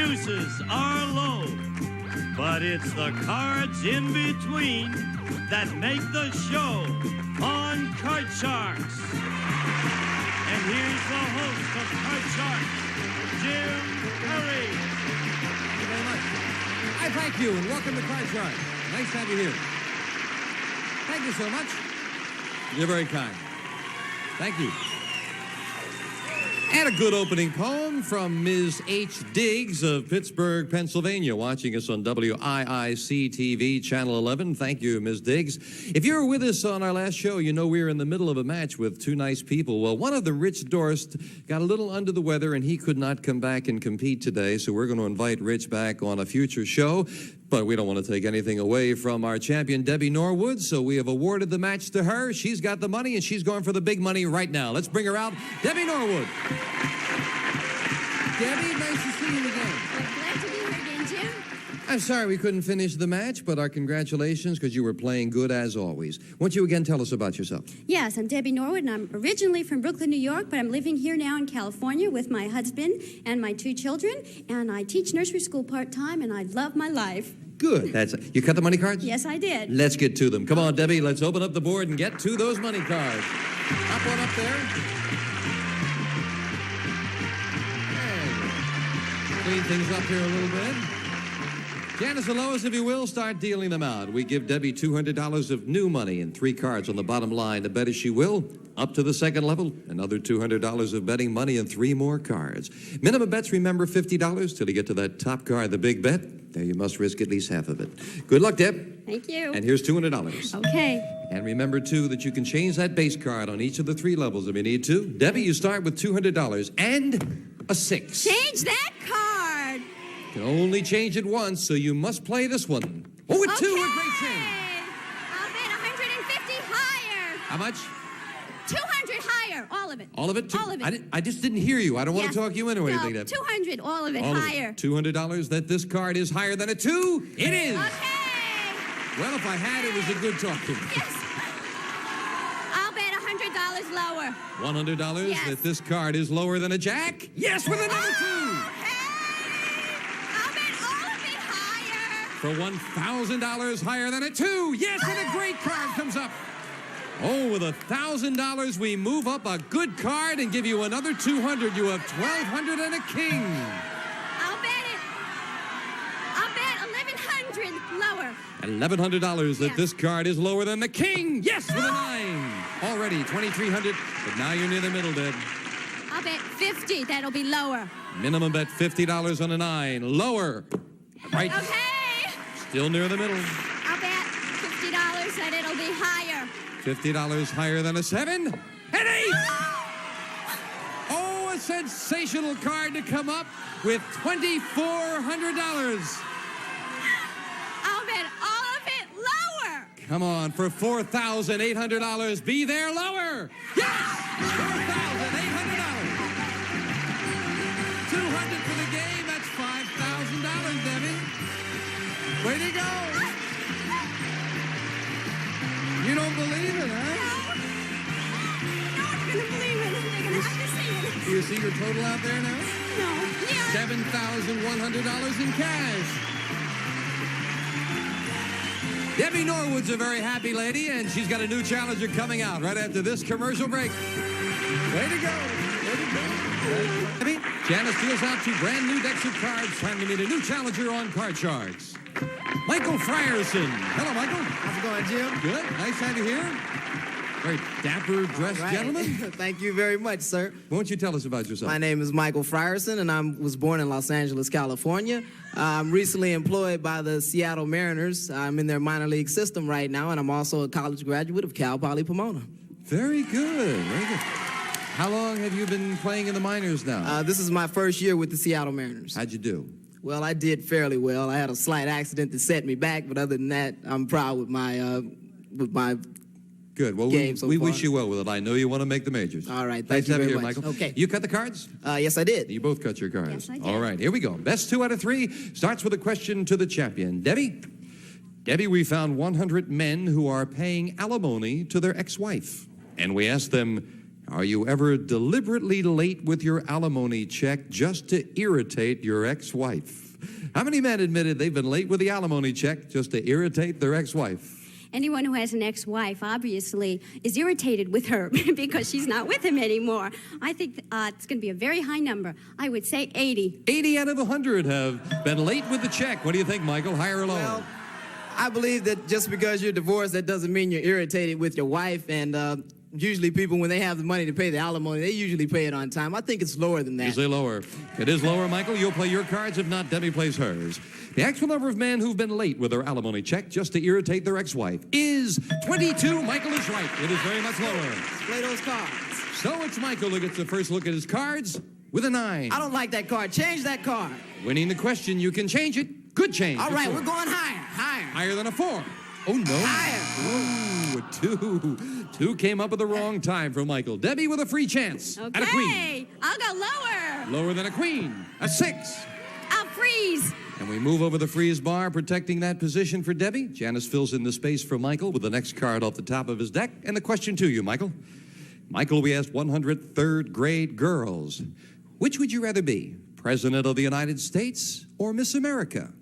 deuces are low, but it's the cards in between that make the show on Card Sharks. And here's the host of Card Sharks, Jim Perry. Thank you very much. I thank you, and welcome to Card Sharks. Nice to have you here. Thank you so much. You're very kind. Thank you. And a good opening poem from Ms. H. Diggs of Pittsburgh, Pennsylvania, watching us on WIIC-TV, Channel 11. Thank you, Ms. Diggs. If you were with us on our last show, you know we were in the middle of a match with two nice people. Well, one of them, Rich Dorst, got a little under the weather, and he could not come back and compete today, so we're going to invite Rich back on a future show. But we don't want to take anything away from our champion, Debbie Norwood, so we have awarded the match to her. She's got the money, and she's going for the big money right now. Let's bring her out, Debbie Norwood. Debbie, nice to see you again. Glad to be here again, Jim. I'm sorry we couldn't finish the match, but our congratulations, because you were playing good as always. Won't you again tell us about yourself? Yes, I'm Debbie Norwood, and I'm originally from Brooklyn, New York, but I'm living here now in California with my husband and my two children, and I teach nursery school part-time, and I love my life. Good. You cut the money cards? Yes, I did. Let's get to them. Come on, Debbie, let's open up the board and get to those money cards. Pop one up there. And clean things up here a little bit. Janice and Lois, if you will, start dealing them out. We give Debbie $200 of new money and 3 cards on the bottom line to bet as she will. Up to the second level, another $200 of betting money and 3 more cards. Minimum bets, remember, $50 till you get to that top card, the big bet. There you must risk at least half of it. Good luck, Deb. Thank you. And here's $200. Okay. And remember, too, that you can change that base card on each of the 3 levels if you need to. Debbie, you start with $200 and a 6. Change that card. You can only change it once, so you must play this one. Oh, with 2, a great change. I'll bet 150 higher. How much? 200 higher. All of it. All of it? All of it. I just didn't hear you. I don't want Yes. to talk you into anything. No, Deb. 200. All of it. All of it. Higher. $200 that this card is higher than a 2. It is. Okay. Well, if I had, it was a good talking. Yes. I'll bet $100 lower. $100 Yes. that this card is lower than a jack? Yes, with another 2. I'll bet all of it higher. For $1,000 higher than a 2. Yes, and a great card comes up. Oh, with $1,000, we move up a good card and give you another 200. You have 1,200 and a king. I'll bet it. I'll bet 1,100 lower. $1,100 that Yes. this card is lower than the king. Yes, with a 9. Already 2,300, but now you're near the middle, Deb. I'll bet 50. That'll be lower. Minimum bet $50 on a 9. Lower. Right. Okay. Still near the middle. I'll bet $50 that it'll be higher. $50 higher than a 7. An 8. Oh, a sensational card to come up with $2,400. I'll bet all of it lower. Come on, for $4,800. Be there lower. Yes! $4,800. 200 for the game. That's $5,000, Debbie. Way to go. You don't believe it, huh? No one's going to believe it. They're going to have to see it. Do you see your total out there now? No. Yeah. $7,100 in cash. Debbie Norwood's a very happy lady, and she's got a new challenger coming out right after this commercial break. Way to go. Way to go. Debbie, Janice deals out 2 brand new decks of cards. Time to meet a new challenger on Card Sharks. Michael Frierson. Hello, Michael. How's it going, Jim? Good. Nice to have you here. Very dapper dressed gentleman. Thank you very much, sir. Won't you tell us about yourself? My name is Michael Frierson, and I was born in Los Angeles, California. I'm recently employed by the Seattle Mariners. I'm in their minor league system right now, and I'm also a college graduate of Cal Poly Pomona. Very good. Very good. How long have you been playing in the minors now? This is my first year with the Seattle Mariners. How'd you do? Well, I did fairly well. I had a slight accident that set me back, but other than that, I'm proud with my Good. Well, game so we far. wish you well with it. I know you want to make the majors. All right. Nice Thank you to have very you here, much. Michael. Okay. You cut the cards? Yes, I did. You both cut your cards. Yes, I did. All right. Here we go. Best 2 out of 3 starts with a question to the champion. Debbie? Debbie, we found 100 men who are paying alimony to their ex-wife. And we asked them, Are you ever deliberately late with your alimony check just to irritate your ex-wife? How many men admitted they've been late with the alimony check just to irritate their ex-wife? Anyone who has an ex-wife obviously is irritated with her because she's not with him anymore. I think it's going to be a very high number. I would say 80. 80 out of 100 have been late with the check. What do you think, Michael? Higher or lower? Well, I believe that just because you're divorced, that doesn't mean you're irritated with your wife. And usually people, when they have the money to pay the alimony, they usually pay it on time. I think it's lower than that. Usually lower. It is lower, Michael. You'll play your cards. If not, Debbie plays hers. The actual number of men who've been late with their alimony check just to irritate their ex-wife is 22. Michael is right. It is very much lower. Let's play those cards. So it's Michael who gets the first look at his cards with a 9. I don't like that card. Change that card. Winning the question, you can change it. Good change. All A right, 4. we're going higher. Higher. Higher than a 4. Oh, no. Higher. Ooh, a 2. 2 came up at the wrong time for Michael. Debbie with a free chance. Okay. At a queen. I'll go lower. Lower than a queen. A 6. I'll freeze. And we move over the freeze bar, protecting that position for Debbie. Janice fills in the space for Michael with the next card off the top of his deck. And the question to you, Michael. Michael, we asked 100 third grade girls. Which would you rather be, President of the United States or Miss America?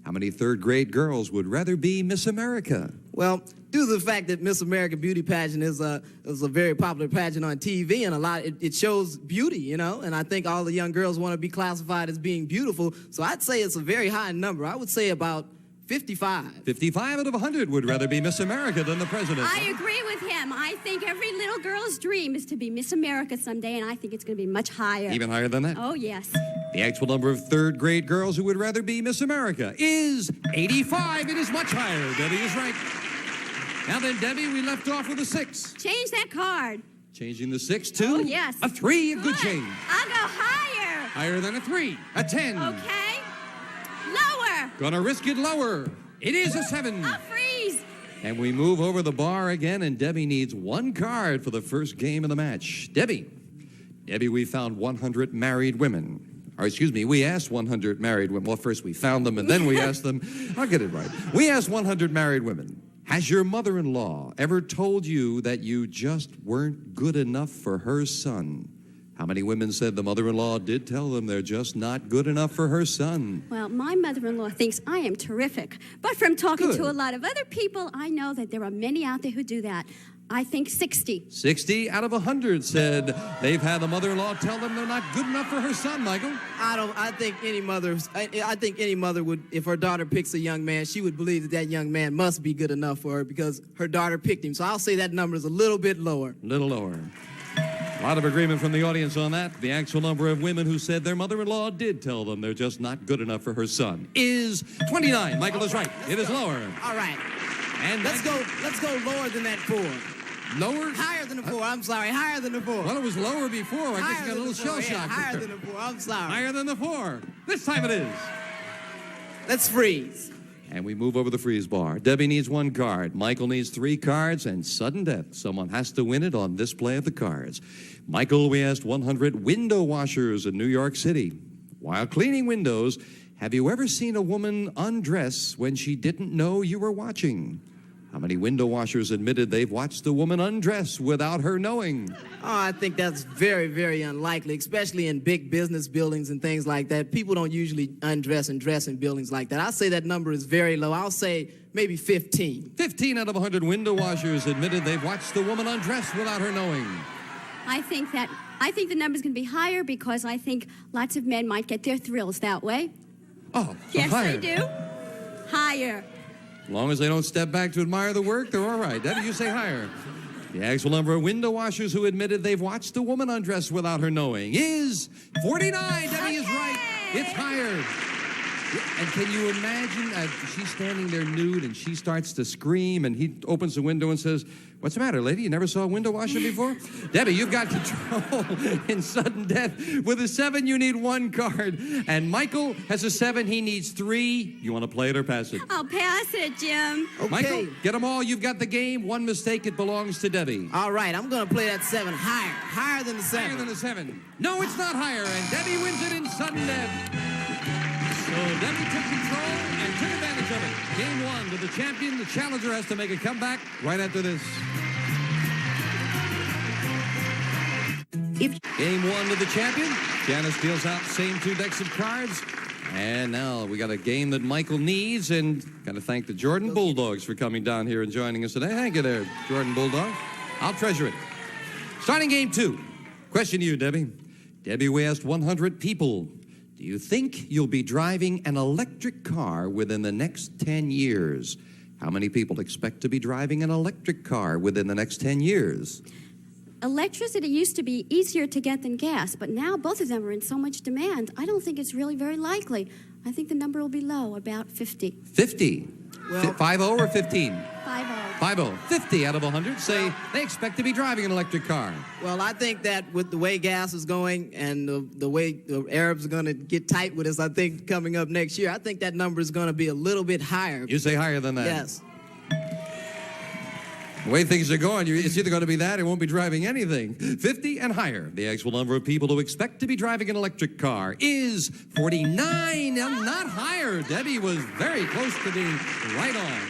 How many third grade girls would rather be Miss America? Well, due to the fact that Miss America Beauty Pageant is a very popular pageant on TV, and it shows beauty, you know, and I think all the young girls want to be classified as being beautiful, so I'd say it's a very high number. I would say about 55. 55 out of 100 would rather be Miss America than the president. I agree with him. I think every little girl's dream is to be Miss America someday, and I think it's going to be much higher. Even higher than that? Oh, yes. The actual number of third grade girls who would rather be Miss America is 85. It is much higher. Debbie is right. Now then, Debbie, we left off with a 6. Change that card. Changing the 6 to Oh, yes. a 3, a good change. I'll go higher. Higher than a 3, a 10. Okay. Lower. Gonna risk it lower. It is a 7. I'll freeze. And we move over the bar again, and Debbie needs 1 card for the first game of the match. Debbie, we found 100 married women. Or excuse me, we asked 100 married women. Well, first we found them, and then we asked them. I'll get it right. We asked 100 married women. Has your mother-in-law ever told you that you just weren't good enough for her son? How many women said the mother-in-law did tell them they're just not good enough for her son? Well, my mother-in-law thinks I am terrific. But from talking Good. to a lot of other people, I know that there are many out there who do that. I think 60. 60 out of 100 said they've had the mother-in-law tell them they're not good enough for her son, Michael. I think any mother would, if her daughter picks a young man, she would believe that young man must be good enough for her because her daughter picked him. So I'll say that number is a little bit lower. Little lower. A lot of agreement from the audience on that. The actual number of women who said their mother-in-law did tell them they're just not good enough for her son is 29. Michael is right. It is lower. All right. And Let's go lower than that 4. lower? Higher than the 4. I'm sorry. Higher than the 4. Well, it was lower before. I guess Higher you got a than little the 4. shell Yeah, shock. higher than the 4. I'm sorry. Higher than the 4. This time it is. Let's freeze. And we move over the freeze bar. Debbie needs 1 card. Michael needs 3 cards, and sudden death. Someone has to win it on this play of the cards. Michael, we asked 100 window washers in New York City. While cleaning windows, have you ever seen a woman undress when she didn't know you were watching? How many window washers admitted they've watched a woman undress without her knowing? Oh, I think that's very, very unlikely, especially in big business buildings and things like that. People don't usually undress and dress in buildings like that. I'll say that number is very low. I'll say maybe 15. 15 out of 100 window washers admitted they've watched the woman undress without her knowing. I think the number's going to be higher because I think lots of men might get their thrills that way. Oh, so Yes, higher. they do. Higher. As long as they don't step back to admire the work, they're all right. Debbie, you say higher. The actual number of window washers who admitted they've watched a woman undress without her knowing is 49. Debbie is right. It's higher. And can you imagine she's standing there nude and she starts to scream and he opens the window and says, "What's the matter, lady? You never saw a window washer before?" Debbie, you've got control in sudden death. With a 7, you need 1 card. And Michael has a 7. He needs 3. You want to play it or pass it? I'll pass it, Jim. Okay. Michael, get them all. You've got the game. 1 mistake, it belongs to Debbie. All right, I'm going to play that 7 higher. Higher than the 7. Higher than a 7. No, it's not higher. And Debbie wins it in sudden death. So Debbie took control and took advantage of it. Game 1 to the champion. The challenger has to make a comeback right after this. Game one to the champion. Janice deals out the same 2 decks of cards. And now we got a game that Michael needs, and got to thank the Jordan Bulldogs for coming down here and joining us today. Thank you there, Jordan Bulldog. I'll treasure it. Starting game 2. Question to you, Debbie. Debbie, we asked 100 people, do you think you'll be driving an electric car within the next 10 years? How many people expect to be driving an electric car within the next 10 years? Electricity used to be easier to get than gas, but now both of them are in so much demand, I don't think it's really very likely. I think the number will be low, about 50. 50? Well- 50 or 15? 50. 50. 50 out of 100 say they expect to be driving an electric car. Well, I think that with the way gas is going and the way the Arabs are going to get tight with us, I think coming up next year, I think that number is going to be a little bit higher. You say higher than that? Yes. The way things are going, it's either going to be that or won't be driving anything. 50 and higher. The actual number of people who expect to be driving an electric car is 49, and not higher. Debbie was very close to being right on.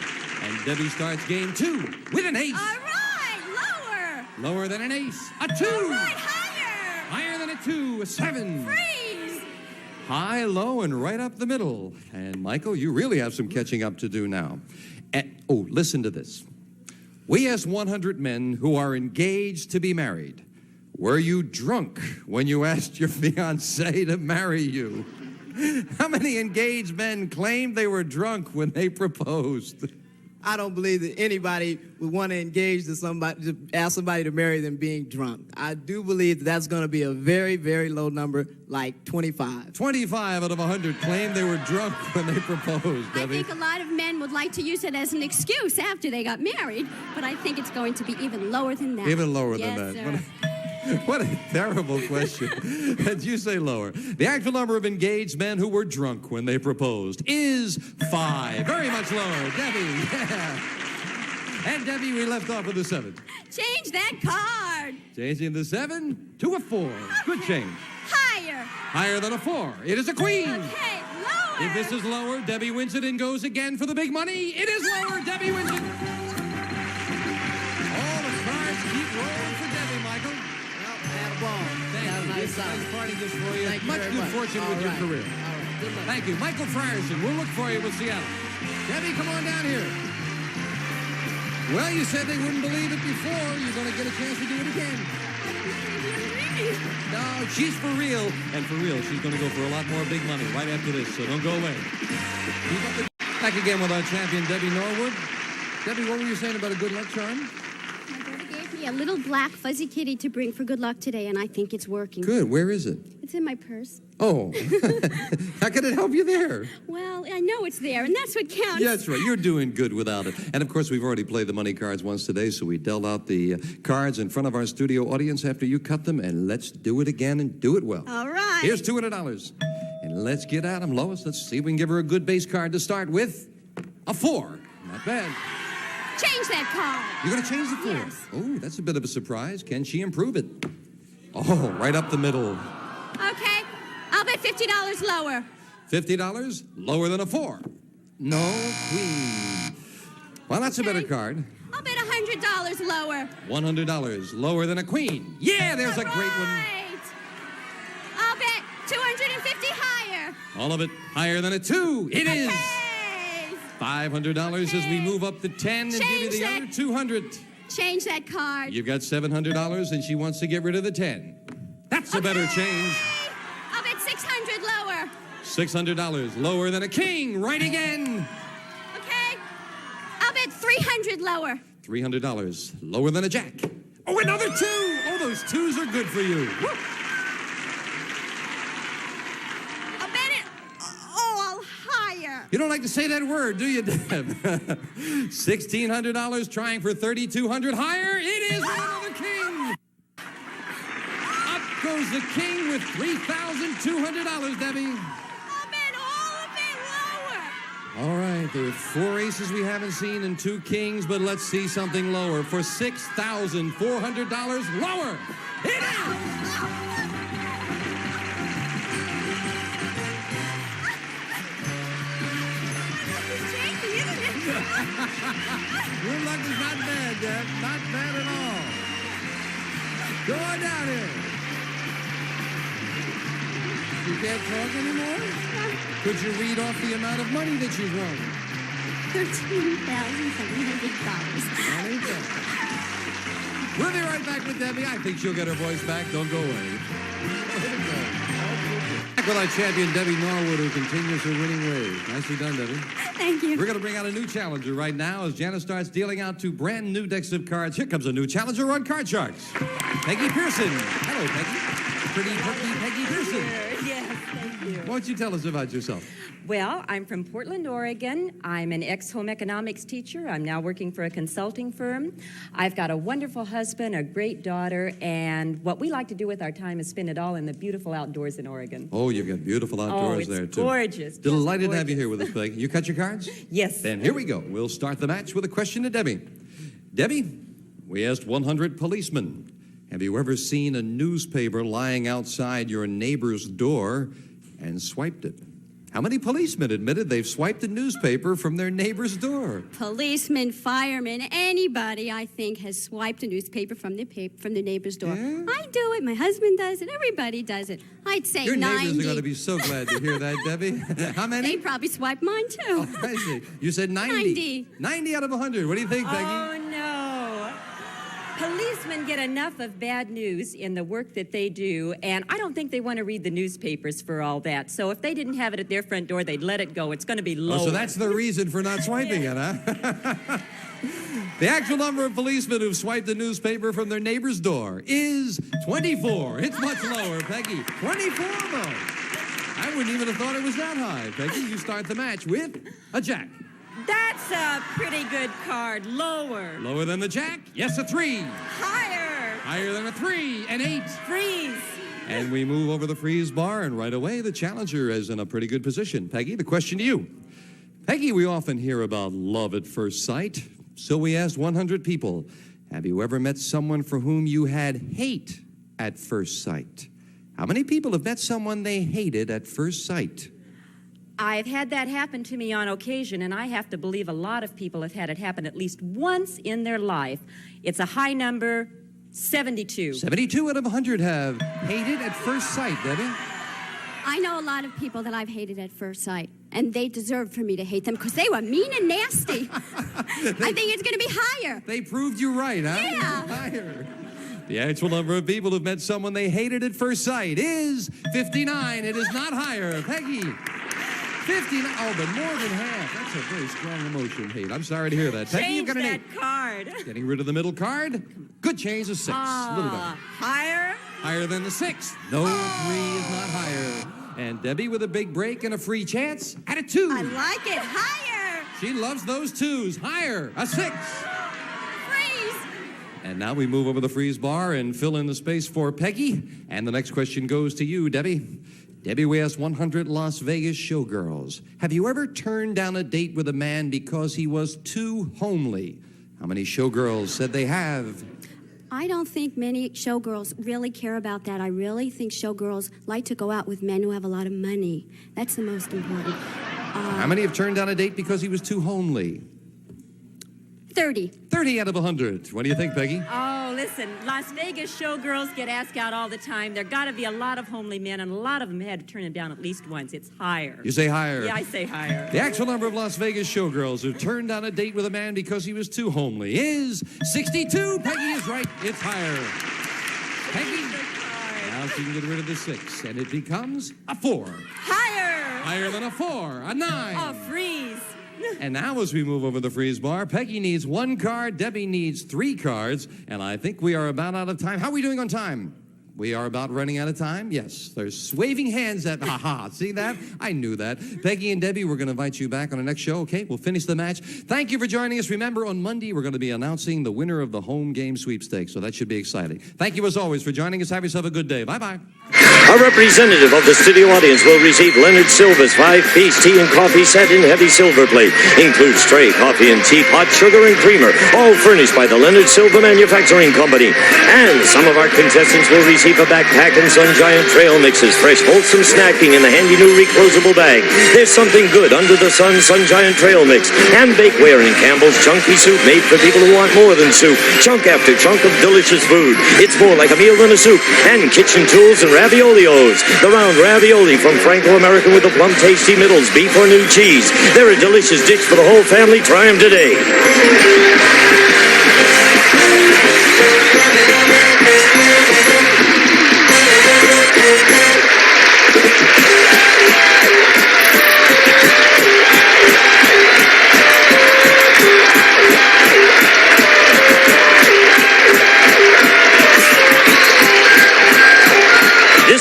And Debbie starts game 2 with an ace. All right, lower. Lower than an ace. A 2. All right, higher. Higher than a 2. A 7. Freeze. High, low, and right up the middle. And Michael, you really have some catching up to do now. Listen to this. We asked 100 men who are engaged to be married, were you drunk when you asked your fiancé to marry you? How many engaged men claimed they were drunk when they proposed? I don't believe that anybody would want to engage to somebody, to ask somebody to marry them being drunk. I do believe that that's going to be a very, very low number, like 25. 25 out of 100 claimed they were drunk when they proposed, I Debbie. think a lot of men would like to use it as an excuse after they got married, but I think it's going to be even lower than that. Even lower Yes, than that. sir. What a terrible question. Did you say lower? The actual number of engaged men who were drunk when they proposed is 5. Very much lower. Debbie, yeah. And Debbie, we left off with a 7. Change that card. Changing the 7 to a 4. Good change. Higher. Higher than a 4. It is a queen. Okay, lower. If this is lower, Debbie wins it and goes again for the big money. It is lower. Debbie wins it. All the cards keep rolling for Debbie, Michael. Nice Nice party just for you. Thank you Much very good much. fortune All with your right. career. All right. Good luck. Thank you. Michael Frierson, we'll look for you with Seattle. Debbie, come on down here. Well, you said they wouldn't believe it before. You're going to get a chance to do it again. No, she's for real. And for real, she's going to go for a lot more big money right after this, so don't go away. Back again with our champion, Debbie Norwood. Debbie, what were you saying about a good luck charm? My daughter gave me a little black fuzzy kitty to bring for good luck today, and I think it's working. Good. Where is it? It's in my purse. Oh. How can it help you there? Well, I know it's there, and that's what counts. Yeah, that's right. You're doing good without it. And, of course, we've already played the money cards once today, so we dealt out the cards in front of our studio audience after you cut them, and let's do it again and do it well. All right. Here's $200. And let's get at them, Lois. Let's see if we can give her a good base card to start with. A 4. Not bad. Change that card. You're going to change the 4? Yes. Oh, that's a bit of a surprise. Can she improve it? Oh, right up the middle. Okay. I'll bet $50 lower. $50? Lower than a 4. No queen. Well, that's a better card. I'll bet $100 lower. $100. Lower than a queen. Yeah, there's a great one. Right. I'll bet $250 higher. All of it higher than a 2. It is. Okay. $500 as we move up to 10 and give you Change the that. other 200. Change that card. You've got $700 and she wants to get rid of the 10. That's a better change. I'll bet $600 lower. $600 lower than a king. Right again. Okay. I'll bet $300 lower. $300 lower than a jack. Oh, another 2. Oh, those 2s are good for you. Woo. I'll bet it all higher. You don't like to say that word, do you, Deb? $1,600 trying for $3,200 higher. It is another king. Up goes the king with $3,200, Debbie. I'll bet all of it lower. All right, there are 4 aces we haven't seen and 2 kings, but let's see something lower for $6,400 lower. It is. Your luck is not bad, Deb. Not bad at all. Go on down here. You can't talk anymore? Could you read off the amount of money that you've won? $13,700. We'll be right back with Debbie. I think she'll get her voice back. Don't go away. Back with our champion, Debbie Norwood, who continues her winning ways. Nicely done, Debbie. Thank you. We're going to bring out a new challenger right now as Janice starts dealing out 2 brand new decks of cards. Here comes a new challenger on Card Sharks. Peggy Pearson. Hello, Peggy. Pretty Peggy Pearson. Yes, thank you. Why don't you tell us about yourself? Well, I'm from Portland, Oregon. I'm an ex-home economics teacher. I'm now working for a consulting firm. I've got a wonderful husband, a great daughter, and what we like to do with our time is spend it all in the beautiful outdoors in Oregon. Oh, you've got beautiful outdoors there, too. Gorgeous. Delighted just to have you here gorgeous. with us, Peggy. You cut your cards? Yes. Then here we go. We'll start the match with a question to Debbie. Debbie, we asked 100 policemen, have you ever seen a newspaper lying outside your neighbor's door and swiped it? How many policemen admitted they've swiped a newspaper from their neighbor's door? Policemen, firemen, anybody, I think, has swiped a newspaper from the neighbor's door. Yeah? I do it. My husband does it. Everybody does it. I'd say Your 90. neighbors are going to be so glad to hear that, Debbie. How many? They probably swiped mine, too. Oh, I see. You said 90. 90. 90 out of 100. What do you think, Peggy? Oh, no. Policemen get enough of bad news in the work that they do, and I don't think they want to read the newspapers for all that. So if they didn't have it at their front door, they'd let it go. It's going to be low. Oh, so that's the reason for not swiping it, huh? The actual number of policemen who've swiped a newspaper from their neighbor's door is 24. It's much lower, Peggy. 24, though. I wouldn't even have thought it was that high. Peggy, you start the match with a jack. That's a pretty good card. Lower. Lower than the jack? Yes, a 3. Higher. Higher than a 3, an 8. Freeze. And we move over the freeze bar, and right away, the challenger is in a pretty good position. Peggy, the question to you. Peggy, we often hear about love at first sight. So we asked 100 people, have you ever met someone for whom you had hate at first sight? How many people have met someone they hated at first sight? I've had that happen to me on occasion, and I have to believe a lot of people have had it happen at least once in their life. It's a high number, 72. 72 out of 100 have hated at first sight, Debbie. I know a lot of people that I've hated at first sight, and they deserve for me to hate them because they were mean and nasty. I think it's going to be higher. They proved you right, huh? Yeah. Higher. The actual number of people who've met someone they hated at first sight is 59. It is not higher. Peggy, 59. Oh, but more than half. That's a very strong emotion, hate. I'm sorry to hear that. Peggy, you've Change got an 8. that card. Getting rid of the middle card. Good change, a 6. A little better. Higher. Higher than the 6. No, 3 is not higher. And Debbie with a big break and a free chance at a 2. I like it. Higher. She loves those 2s. Higher, a 6. Freeze. And now we move over the freeze bar and fill in the space for Peggy. And the next question goes to you, Debbie. Debbie, we asked 100 Las Vegas showgirls, have you ever turned down a date with a man because he was too homely? How many showgirls said they have? I don't think many showgirls really care about that. I really think showgirls like to go out with men who have a lot of money. That's the most important. How many have turned down a date because he was too homely? 30. 30 out of 100. What do you think, Peggy? Oh, listen, Las Vegas showgirls get asked out all the time. There got to be a lot of homely men, and a lot of them had to turn it down at least once. It's higher. You say higher. Yeah, I say higher. The actual number of Las Vegas showgirls who turned down a date with a man because he was too homely is 62. Peggy is right. It's higher. Peggy. Now she can get rid of the 6, and it becomes a 4. Higher. Higher than a 4, a 9. Oh, freeze. And now as we move over the freeze bar, Peggy needs 1 card, Debbie needs 3 cards, and I think we are about out of time. How are we doing on time? We are about running out of time? Yes. There's waving hands at, haha, see that? I knew that. Peggy and Debbie, we're going to invite you back on the next show, okay? We'll finish the match. Thank you for joining us. Remember, on Monday, we're going to be announcing the winner of the home game sweepstakes, so that should be exciting. Thank you, as always, for joining us. Have yourself a good day. Bye-bye. A representative of the studio audience will receive Leonard Silva's 5-piece tea and coffee set in heavy silver plate. Includes tray, coffee and teapot, sugar and creamer, all furnished by the Leonard Silva Manufacturing Company. And some of our contestants will receive a backpack and Sun Giant trail mixes, fresh, wholesome snacking in the handy new reclosable bag. There's something good under the sun, Sun Giant trail mix. And bakeware in Campbell's chunky soup, made for people who want more than soup. Chunk after chunk of delicious food. It's more like a meal than a soup. And kitchen tools and ravioli Raviolios. The round ravioli from Franco-American with the plum tasty middles, beef or new cheese. They're a delicious dish for the whole family. Try them today.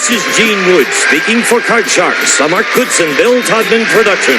This is Gene Wood speaking for Card Sharks, a Mark Goodson, Bill Todman production.